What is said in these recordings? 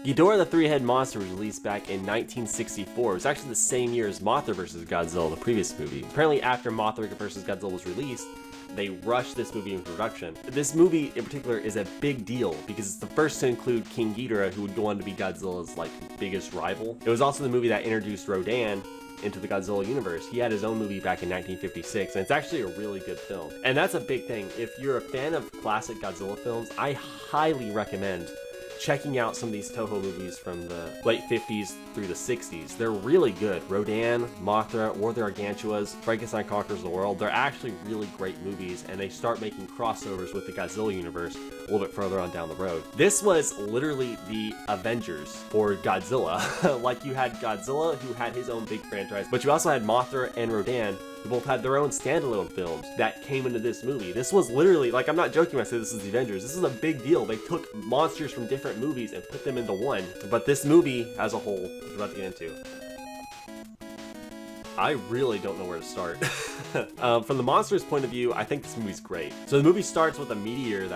Ghidorah the Three-Headed Monster was released back in 1964. It was actually the same year as Mothra vs. Godzilla, the previous movie. Apparently after Mothra vs. Godzilla was released, they rushed this movie into production. This movie in particular is a big deal because it's the first to include King Ghidorah, who would go on to be Godzilla's biggest rival. It was also the movie that introduced Rodan into the Godzilla universe. He had his own movie back in 1956, and it's actually a really good film. And that's a big thing. If you're a fan of classic Godzilla films, I highly recommend checking out some of these Toho movies from the late 50s through the 60s. They're really good. Rodan, Mothra, War of the Gargantuas, Frankenstein Conquers the World. They're actually really great movies, and they start making crossovers with the Godzilla universe a little bit further on down the road. This was literally the Avengers for Godzilla. Like, you had Godzilla, who had his own big franchise, but you also had Mothra and Rodan, who both had their own standalone films that came into this movie. This was literally, I'm not joking when I say this is the Avengers. This is a big deal. They took monsters from different movies and put them into one. But this movie as a whole, which we're about to get into, I really don't know where to start. From the monster's point of view, I think this movie's great. So the movie starts with a meteor.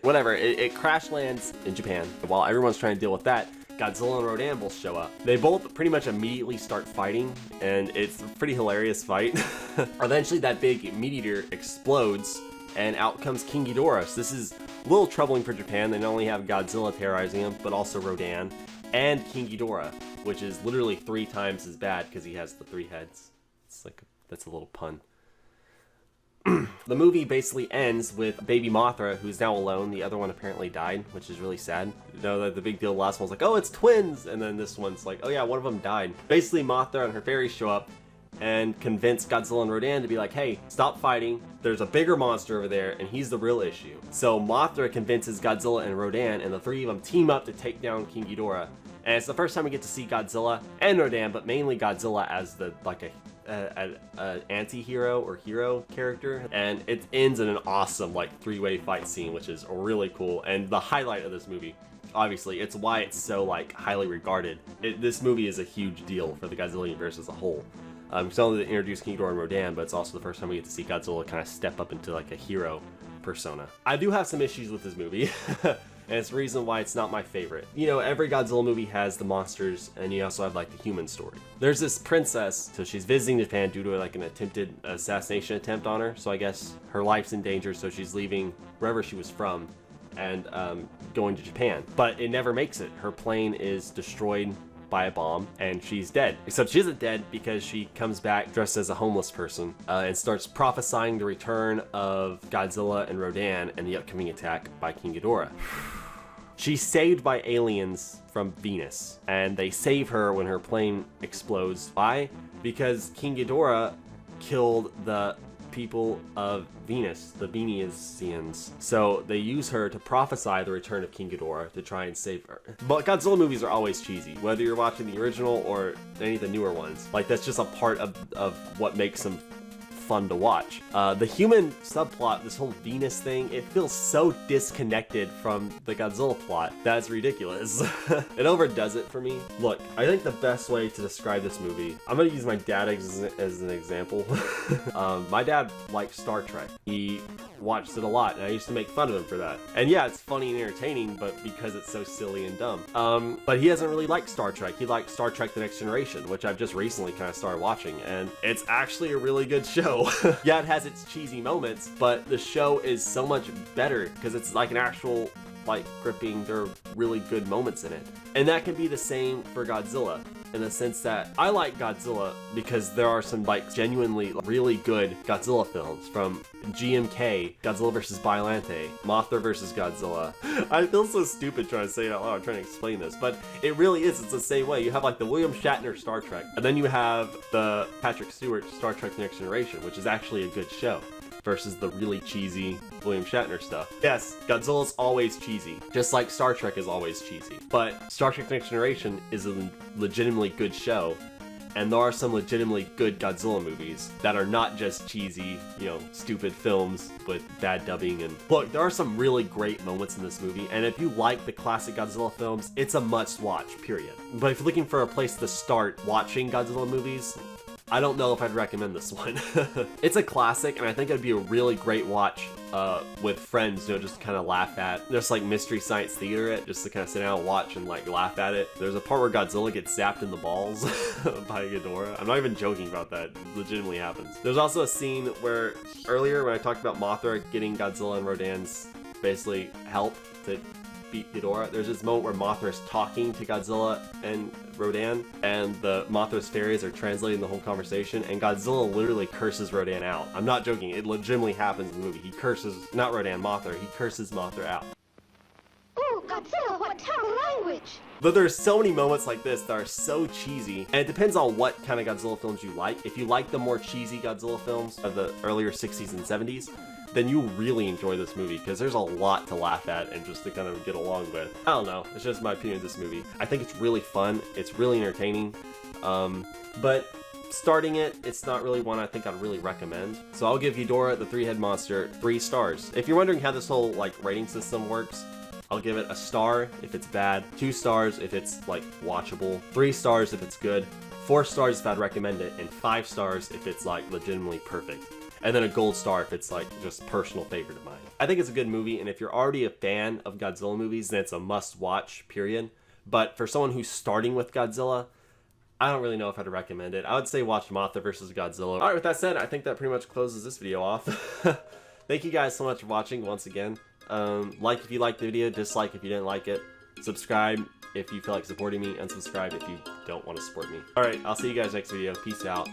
Whatever, it crash lands in Japan. While everyone's trying to deal with that, Godzilla and Rodan both show up. They both pretty much immediately start fighting, and it's a pretty hilarious fight. Eventually that big meteor explodes, and out comes King Ghidorah. So this is a little troubling for Japan. They not only have Godzilla terrorizing them, but also Rodan and King Ghidorah, which is literally 3 times as bad because he has the 3 heads. It's that's a little pun. The movie basically ends with baby Mothra, who's now alone. The other one apparently died, which is really sad. You know, the big deal, the last one was like, oh, it's twins! And then this one's like, oh yeah, one of them died. Basically, Mothra and her fairies show up and convince Godzilla and Rodan to be like, hey, stop fighting. There's a bigger monster over there, and he's the real issue. So Mothra convinces Godzilla and Rodan, and the 3 of them team up to take down King Ghidorah. And it's the first time we get to see Godzilla and Rodan, but mainly Godzilla as the an anti-hero or hero character, and it ends in an awesome 3-way fight scene, which is really cool. And the highlight of this movie, obviously, it's why it's so highly regarded. This movie is a huge deal for the Godzilla universe as a whole. It's only to introduce King Ghidorah and Rodan, but it's also the first time we get to see Godzilla kind of step up into a hero persona. I do have some issues with this movie. And it's the reason why it's not my favorite. You know, every Godzilla movie has the monsters, and you also have the human story. There's this princess, so she's visiting Japan due to an attempted assassination attempt on her. So I guess her life's in danger, so she's leaving wherever she was from and going to Japan. But it never makes it. Her plane is destroyed by a bomb, and she's dead. Except she isn't dead, because she comes back dressed as a homeless person and starts prophesying the return of Godzilla and Rodan and the upcoming attack by King Ghidorah. She's saved by aliens from Venus, and they save her when her plane explodes. Why? Because King Ghidorah killed the people of Venus, the Venusians. So they use her to prophesy the return of King Ghidorah to try and save her. But Godzilla movies are always cheesy, whether you're watching the original or any of the newer ones. That's just a part of what makes them fun to watch. The human subplot, this whole Venus thing, it feels so disconnected from the Godzilla plot. That's ridiculous. It overdoes it for me. Look, I think the best way to describe this movie, I'm gonna use my dad as an example. My dad liked Star Trek. He watched it a lot, and I used to make fun of him for that. And yeah, it's funny and entertaining, but because it's so silly and dumb. But he doesn't really like Star Trek. He liked Star Trek The Next Generation, which I've just recently kind of started watching, and it's actually a really good show. Yeah, it has its cheesy moments, but the show is so much better because it's an actual gripping, there are really good moments in it. And that can be the same for Godzilla, in the sense that I like Godzilla because there are some genuinely really good Godzilla films, from GMK, Godzilla vs. Biollante, Mothra vs. Godzilla. I feel so stupid trying to say it out loud, trying to explain this, but it really is. It's the same way. You have the William Shatner Star Trek, and then you have the Patrick Stewart Star Trek The Next Generation, which is actually a good show, versus the really cheesy William Shatner stuff. Yes, Godzilla's always cheesy, just like Star Trek is always cheesy. But Star Trek The Next Generation is a legitimately good show, and there are some legitimately good Godzilla movies that are not just cheesy, stupid films with bad dubbing. And look, there are some really great moments in this movie, and if you like the classic Godzilla films, it's a must watch, period. But if you're looking for a place to start watching Godzilla movies, I don't know if I'd recommend this one. It's a classic, and I think it'd be a really great watch with friends, you know, just kind of laugh at. Just like Mystery Science Theater it, just to kind of sit down and watch and like laugh at it. There's a part where Godzilla gets zapped in the balls by Ghidorah. I'm not even joking about that. It legitimately happens. There's also a scene where earlier when I talked about Mothra getting Godzilla and Rodan's basically help to beat Ghidorah, there's this moment where Mothra is talking to Godzilla and Rodan, and the Mothra's fairies are translating the whole conversation, and Godzilla literally curses Rodan out. I'm not joking, it legitimately happens in the movie. He curses, not Rodan, Mothra, he curses Mothra out. Oh, Godzilla, what terrible language! But there's so many moments like this that are so cheesy, and it depends on what kind of Godzilla films you like. If you like the more cheesy Godzilla films of the earlier 60s and 70s, then you really enjoy this movie, because there's a lot to laugh at and just to kind of get along with. I don't know, it's just my opinion of this movie. I think it's really fun, it's really entertaining, but starting it, it's not really one I think I'd really recommend. So I'll give Ghidorah, the three-head monster, 3 stars. If you're wondering how this whole like rating system works, I'll give it a star if it's bad, 2 stars if it's like watchable, 3 stars if it's good, 4 stars if I'd recommend it, and 5 stars if it's like legitimately perfect. And then a gold star if it's like just personal favorite of mine. I think it's a good movie, and if you're already a fan of Godzilla movies, then it's a must watch, period. But for someone who's starting with Godzilla, I don't really know if I'd recommend it. I would say watch Mothra vs. Godzilla. Alright, with that said, I think that pretty much closes this video off. Thank you guys so much for watching once again. Like if you liked the video, dislike if you didn't like it. Subscribe if you feel like supporting me, unsubscribe if you don't want to support me. Alright, I'll see you guys next video. Peace out.